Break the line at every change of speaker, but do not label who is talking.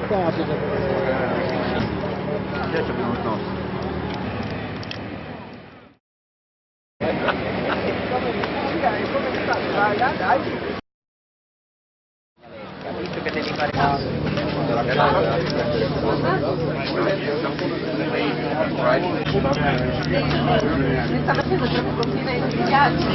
capita.
Adesso abbiamo il nostro.
Visto che devi fare mi sta facendo troppo complimenti, mi piace.